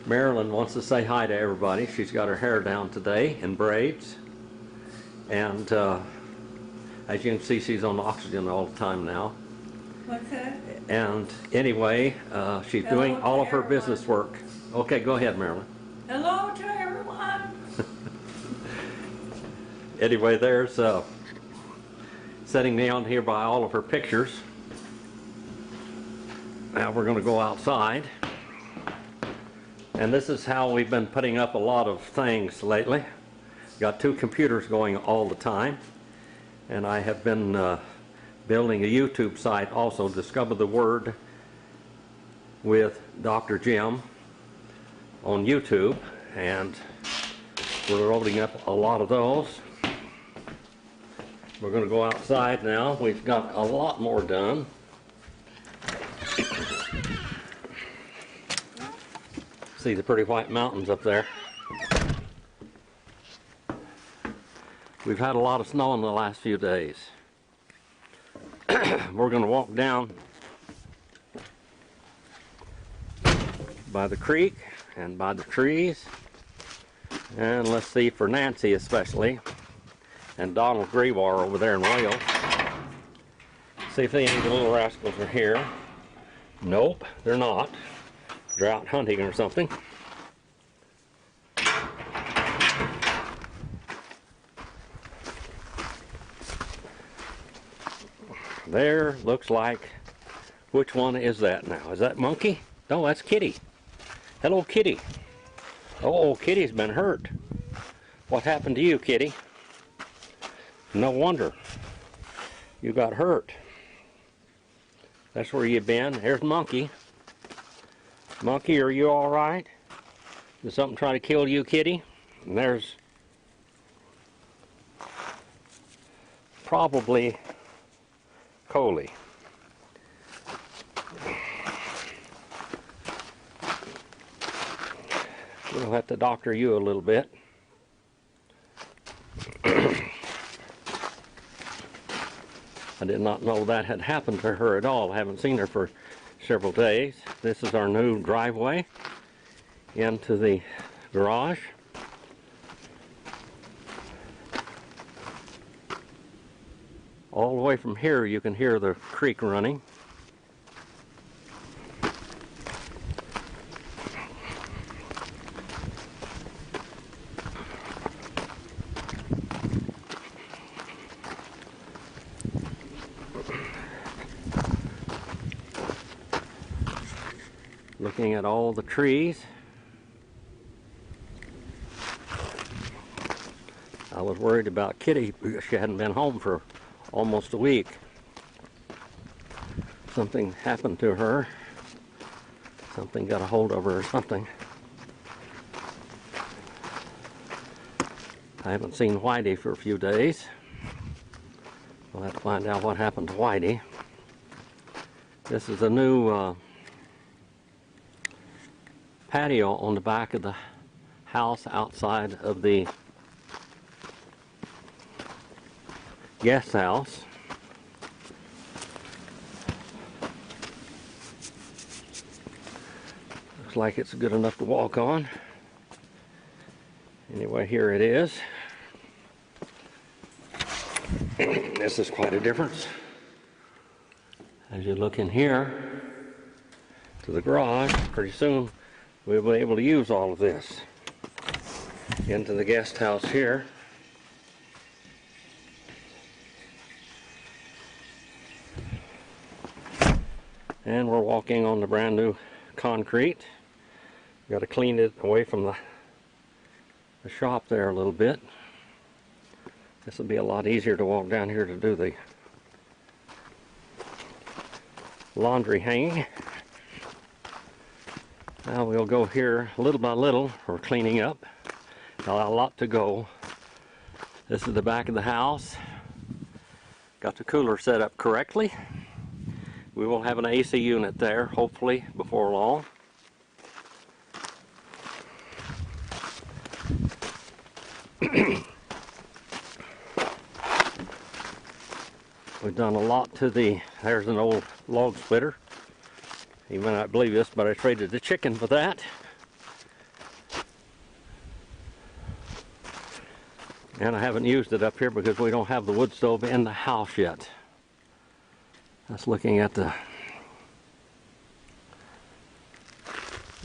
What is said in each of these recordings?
Marilyn wants to say hi to everybody. She's got her hair down today in braids. And as you can see, she's on oxygen all the time now. What's that? And anyway, she's doing all of her business work. Okay, go ahead, Marilyn. Hello to everyone. Anyway, there's sitting down here by all of her pictures. Now we're going to go outside. And this is how we've been putting up a lot of things lately. Got 2 computers going all the time. And I have been building a YouTube site also, Discover the Word with Dr. Jim on YouTube. And we're loading up a lot of those. We're going to go outside now. We've got a lot more done. See the pretty white mountains up there. We've had a lot of snow in the last few days. We're going to walk down by the creek and by the trees. And let's see, for Nancy especially, and Donald Grewar over there in Wales. See if any of the little rascals are here. Nope, they're not. They're out hunting or something. There, looks like, which one is that now? Is that Monkey? No, that's Kitty. Hello, Kitty. Oh, Kitty's been hurt. What happened to you, Kitty? No wonder. You got hurt. That's where you've been. There's Monkey. Monkey, are you all right? Did something try to kill you, Kitty? And there's probably Coley. We'll have to doctor you a little bit. I did not know that had happened to her at all. I haven't seen her for several days. This is our new driveway into the garage. All the way from here you can hear the creek running. Looking at all the trees. I was worried about Kitty because she hadn't been home for almost a week. Something happened to her. Something got a hold of her or something. I haven't seen Whitey for a few days. We'll have to find out what happened to Whitey. This is a new patio on the back of the house outside of the guest house. Looks like it's good enough to walk on. Anyway, here it is. This is quite a difference. As you look in here to the garage, pretty soon we'll be able to use all of this. Into the guest house here. And we're walking on the brand new concrete. Got to clean it away from the shop there a little bit. This will be a lot easier to walk down here to do the laundry hanging. Now we'll go here little by little. We're cleaning up. A lot to go. This is the back of the house. Got the cooler set up correctly. We will have an AC unit there, hopefully, before long. We've done a lot to there's an old log splitter. You may not believe this, but I traded the chicken for that. And I haven't used it up here because we don't have the wood stove in the house yet. That's looking at the...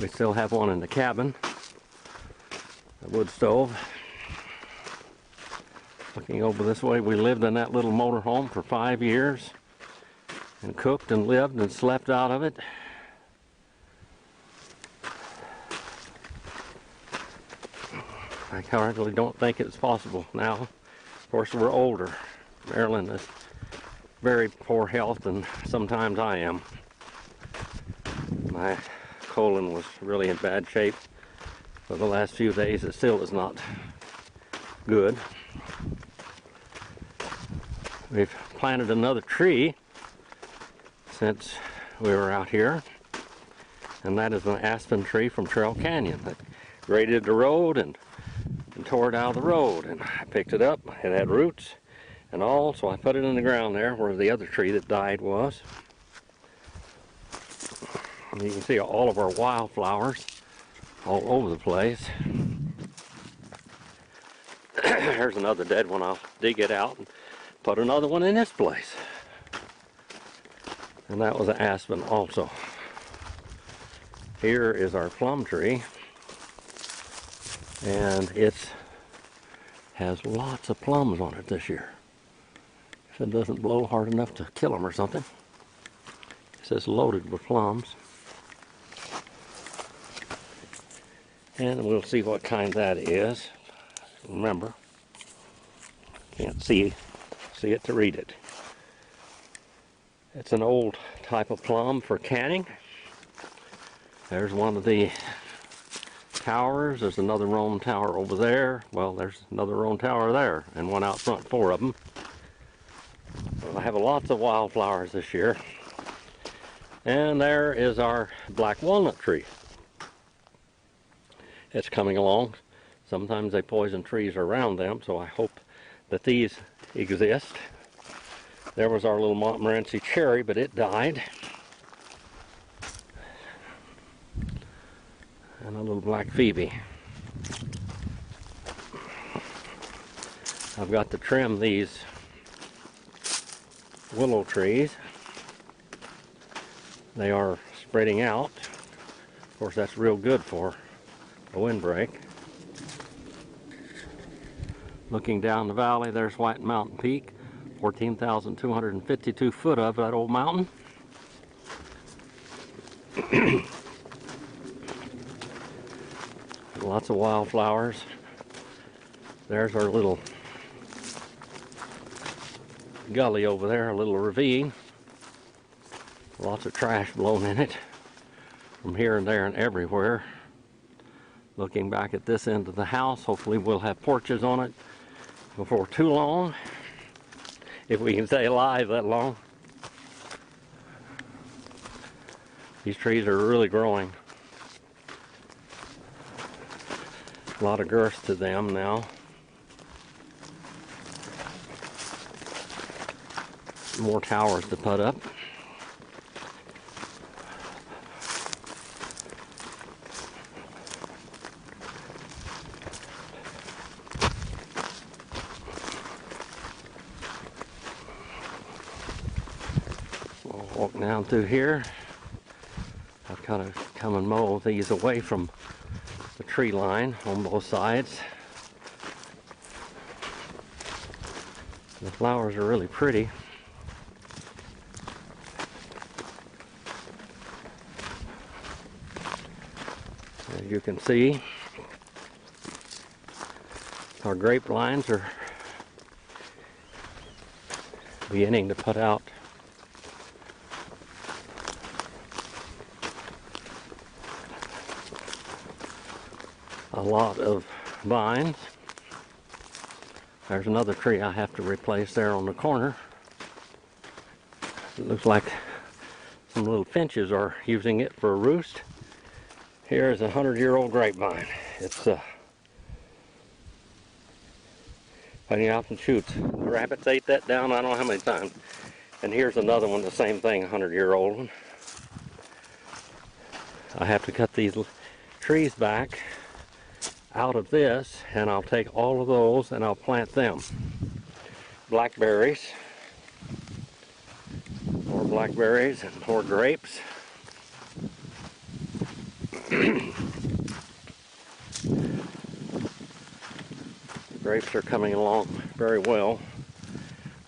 We still have one in the cabin, the wood stove. Looking over this way, we lived in that little motor home for 5 years and cooked and lived and slept out of it. I currently don't think it's possible now. Of course, we're older. Marilyn is very poor health, and sometimes I am. My colon was really in bad shape for the last few days. It still is not good. We've planted another tree since we were out here, and that is an aspen tree from Trail Canyon that graded the road and tore it out of the road, and I picked it up. It had roots and all, so I put it in the ground there where the other tree that died was. And you can see all of our wildflowers all over the place. Here's another dead one. I'll dig it out and put another one in this place. And that was an aspen also. Here is our plum tree, and it has lots of plums on it this year. If it doesn't blow hard enough to kill them or something. It says loaded with plums. And we'll see what kind that is. Remember, can't see it to read it. It's an old type of plum for canning. There's one of the towers. There's another Rome tower over there. Well, there's another Rome tower there, and one out front, 4 of them. Well, I have lots of wildflowers this year. And there is our black walnut tree. It's coming along. Sometimes they poison trees around them, so I hope that these exist. There was our little Montmorency cherry, but it died. And a little black Phoebe. I've got to trim these willow trees. They are spreading out. Of course, that's real good for a windbreak. Looking down the valley, there's White Mountain Peak, 14,252 foot of that old mountain. Lots of wildflowers. There's our little gully over there, a little ravine. Lots of trash blown in it from here and there and everywhere. Looking back at this end of the house, hopefully we'll have porches on it before too long, if we can stay alive that long. These trees are really growing. A lot of girth to them now. More towers to put up. We'll walk down through here. I've kind of come and mow these away from the tree line on both sides. The flowers are really pretty. As you can see, our grapevines are beginning to put out a lot of vines. There's another tree I have to replace there on the corner. It looks like some little finches are using it for a roost. Here is a 100-year-old grapevine. It's putting out some shoots. The rabbits ate that down I don't know how many times. And here's another one, the same thing, 100-year-old one. I have to cut these trees back out of this, and I'll take all of those and I'll plant them. Blackberries, more blackberries and more grapes. Grapes are coming along very well.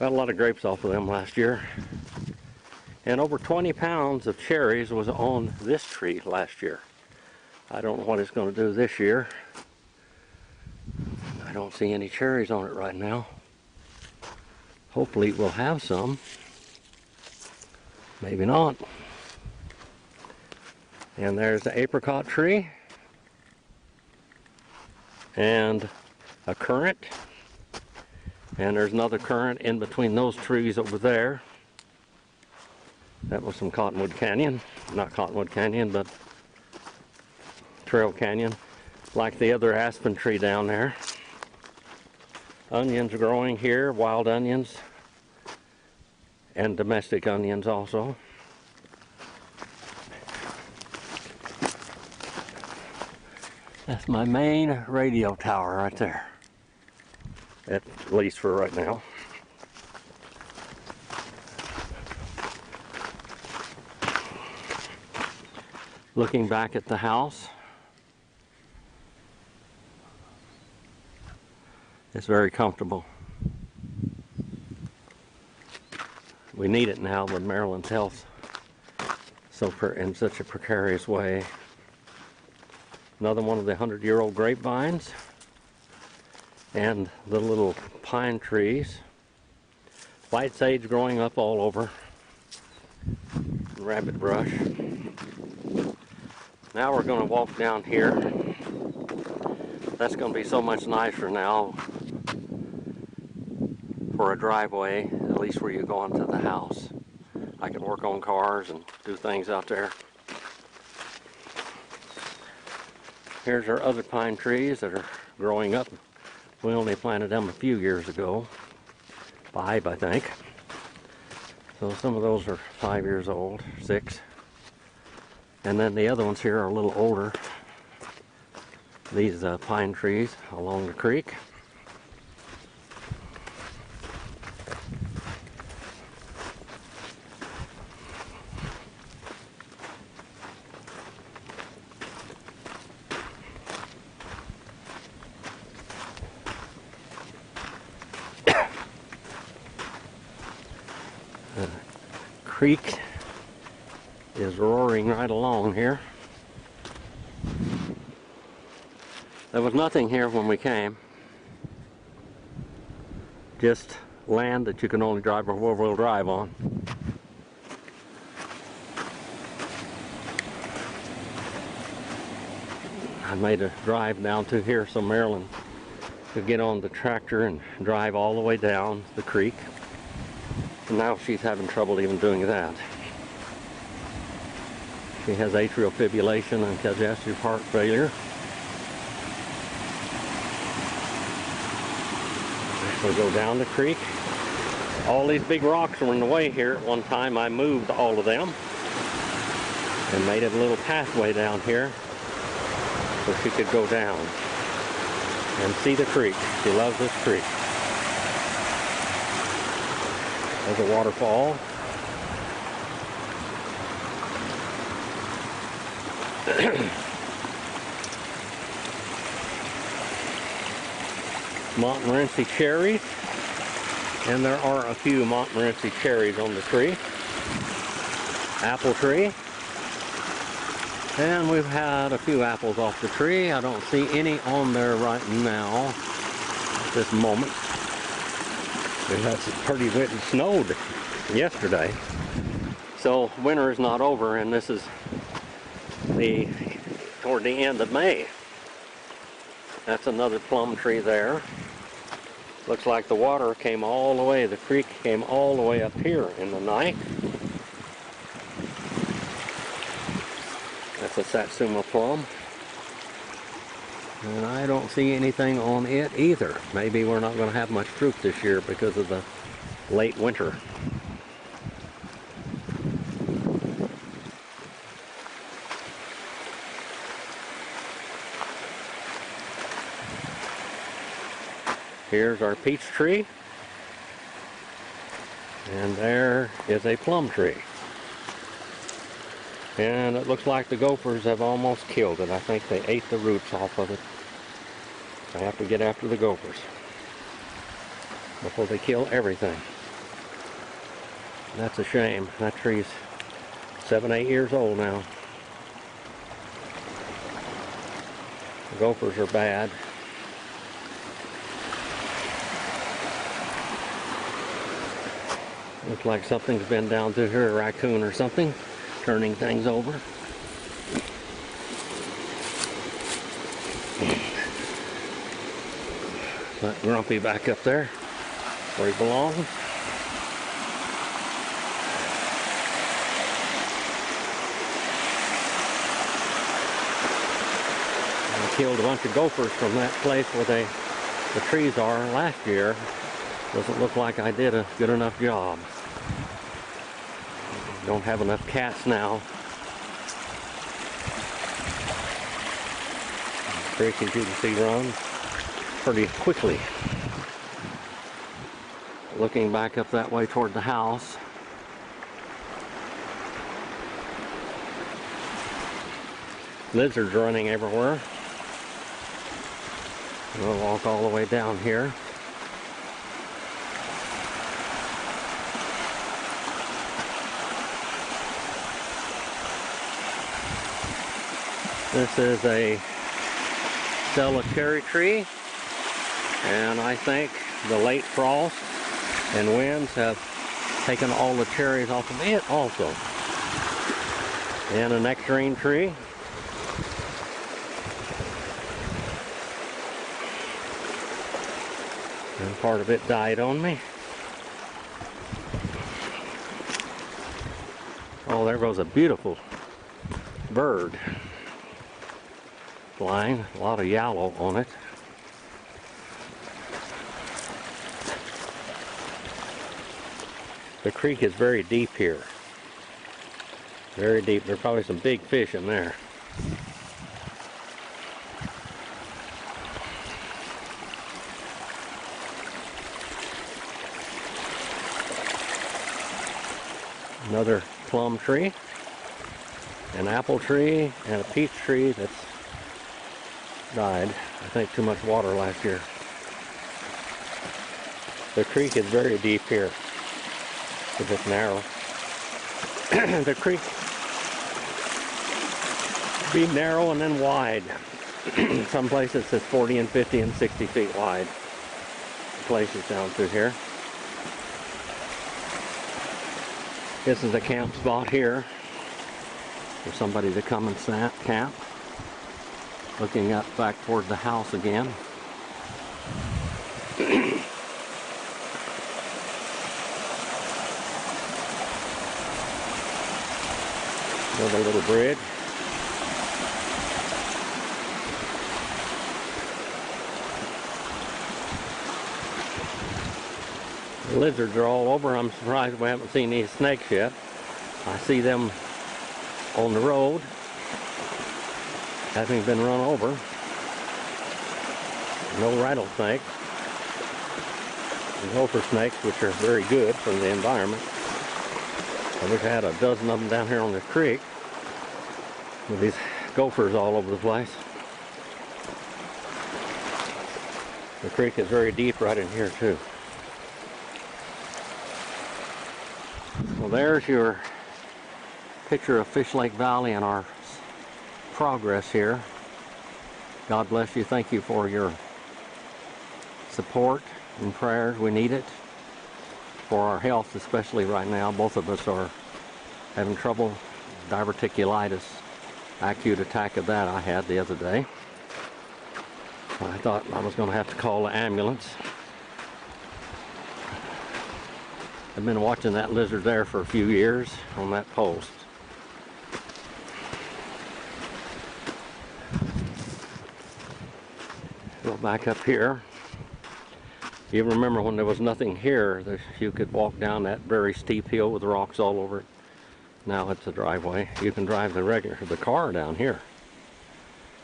Got a lot of grapes off of them last year. And over 20 pounds of cherries was on this tree last year. I don't know what it's going to do this year. I don't see any cherries on it right now. Hopefully we'll have some. Maybe not. And there's the apricot tree. And a currant. And there's another currant in between those trees over there. That was some Cottonwood Canyon. Not Cottonwood Canyon, but Trail Canyon. Like the other aspen tree down there. Onions growing here, wild onions. And domestic onions also. That's my main radio tower right there. At least for right now. Looking back at the house, it's very comfortable. We need it now with Maryland's health in such a precarious way. Another one of the 100-year-old grapevines and the little pine trees. White sage growing up all over. Rabbit brush. Now we're going to walk down here. That's going to be so much nicer now for a driveway, at least where you go into the house. I can work on cars and do things out there. Here's our other pine trees that are growing up. We only planted them a few years ago. 5, I think. So some of those are 5 years old, 6. And then the other ones here are a little older. These pine trees along the creek. Creek is roaring right along here. There was nothing here when we came. Just land that you can only drive a four-wheel drive on. I made a drive down to here so Marilyn could get on the tractor and drive all the way down the creek. And now she's having trouble even doing that. She has atrial fibrillation and congestive heart failure. We'll go down the creek. All these big rocks were in the way here. At one time I moved all of them and made a little pathway down here so she could go down and see the creek. She loves this creek. There's a waterfall. Montmorency cherries, and there are a few Montmorency cherries on the tree. Apple tree, and we've had a few apples off the tree. I don't see any on there right now at this moment. It has pretty wet and snowed yesterday, so winter is not over, and this is toward the end of May. That's another plum tree there. Looks like the water came all the way, the creek came all the way up here in the night. That's a Satsuma plum. And I don't see anything on it either. Maybe we're not going to have much fruit this year because of the late winter. Here's our peach tree. And there is a plum tree. And it looks like the gophers have almost killed it. I think they ate the roots off of it. I have to get after the gophers before they kill everything. That's a shame. That tree's 7, 8 years old now. The gophers are bad. Looks like something's been down through here, a raccoon or something, turning things over. Let Grumpy back up there where he belongs. I killed a bunch of gophers from that place where the trees are last year. Doesn't look like I did a good enough job. Don't have enough cats now. The creek, as you can see, runs pretty quickly. Looking back up that way toward the house. Lizards running everywhere. We'll walk all the way down here. This is a Stella cherry tree, and I think the late frost and winds have taken all the cherries off of it also. And a nectarine tree. And part of it died on me. Oh, there goes a beautiful bird flying. A lot of yellow on it. The creek is very deep here. Very deep. There's probably some big fish in there. Another plum tree, an apple tree, and a peach tree that's died. I think too much water last year. The creek is very deep here. It's just narrow. The creek be narrow and then wide. Some places it's 40 and 50 and 60 feet wide. Places down through here. This is a camp spot here for somebody to come and camp. Looking up back toward the house again. Another little bridge. The lizards are all over. I'm surprised we haven't seen these snakes yet. I see them on the road, having been run over. No rattlesnakes. And gopher snakes, which are very good for the environment. I wish I had a dozen of them down here on this creek with these gophers all over the place. The creek is very deep right in here too. Well, there's your picture of Fish Lake Valley and our progress here. God bless you. Thank you for your support and prayers. We need it for our health, especially right now. Both of us are having trouble. Diverticulitis, acute attack of that I had the other day. I thought I was going to have to call the ambulance. I've been watching that lizard there for a few years on that post. Go back up here. You remember when there was nothing here, you could walk down that very steep hill with rocks all over it. Now it's a driveway. You can drive the car down here.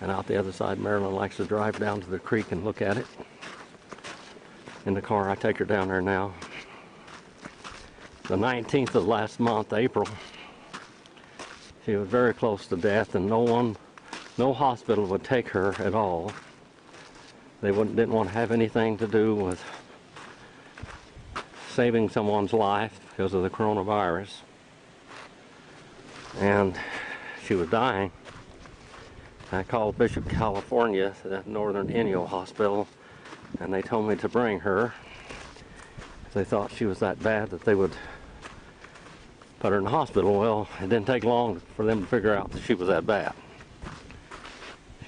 And out the other side, Marilyn likes to drive down to the creek and look at it. in the car. I take her down there now. The 19th of last month, April, she was very close to death, and no hospital would take her at all. They didn't want to have anything to do with saving someone's life because of the coronavirus. And she was dying. I called Bishop, California, the Northern Inyo Hospital, and they told me to bring her. They thought she was that bad that they would put her in the hospital. Well, it didn't take long for them to figure out that she was that bad.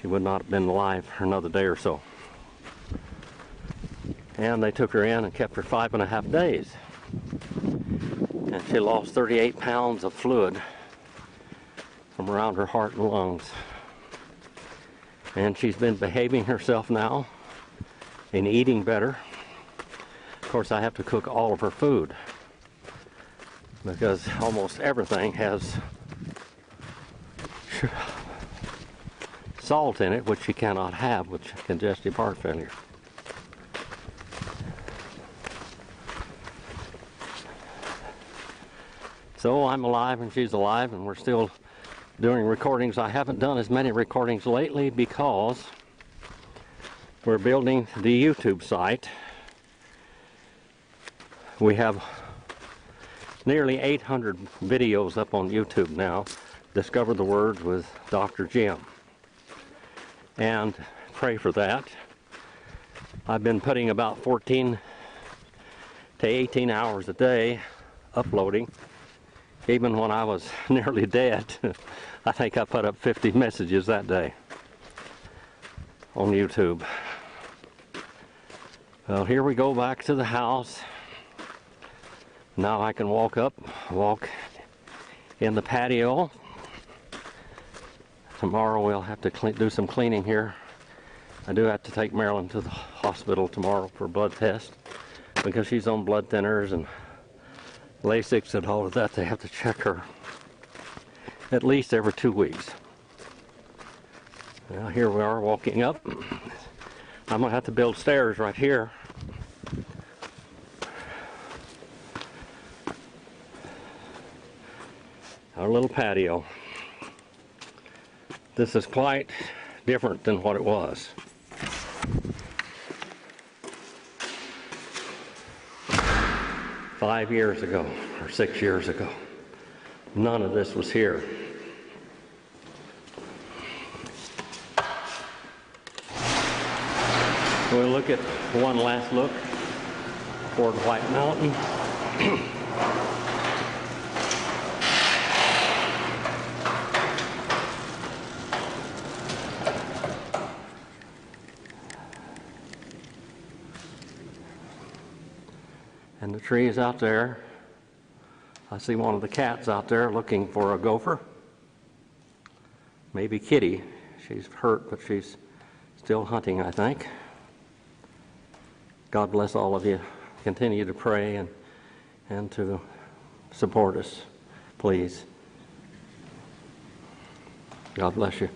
She would not have been alive for another day or so. And they took her in and kept her 5.5 days. And she lost 38 pounds of fluid from around her heart and lungs. And she's been behaving herself now and eating better. Of course, I have to cook all of her food because almost everything has salt in it, which she cannot have with congestive heart failure. So I'm alive and she's alive, and we're still doing recordings. I haven't done as many recordings lately because we're building the YouTube site. We have nearly 800 videos up on YouTube now. Discover the Word with Dr. Jim. And pray for that. I've been putting about 14 to 18 hours a day uploading. Even when I was nearly dead, I think I put up 50 messages that day on YouTube. Well, here we go back to the house. Now I can walk in the patio. Tomorrow we'll have to do some cleaning here. I do have to take Marilyn to the hospital tomorrow for a blood test because she's on blood thinners and Lasix and all of that. They have to check her at least every 2 weeks. Now here we are walking up. I'm gonna have to build stairs right here. Our little patio. This is quite different than what it was. Five years ago, or 6 years ago. None of this was here. We'll look at one last look toward White Mountain. And the trees out there. I see one of the cats out there looking for a gopher. Maybe Kitty. She's hurt, but she's still hunting, I think. God bless all of you. Continue to pray and to support us, please. God bless you.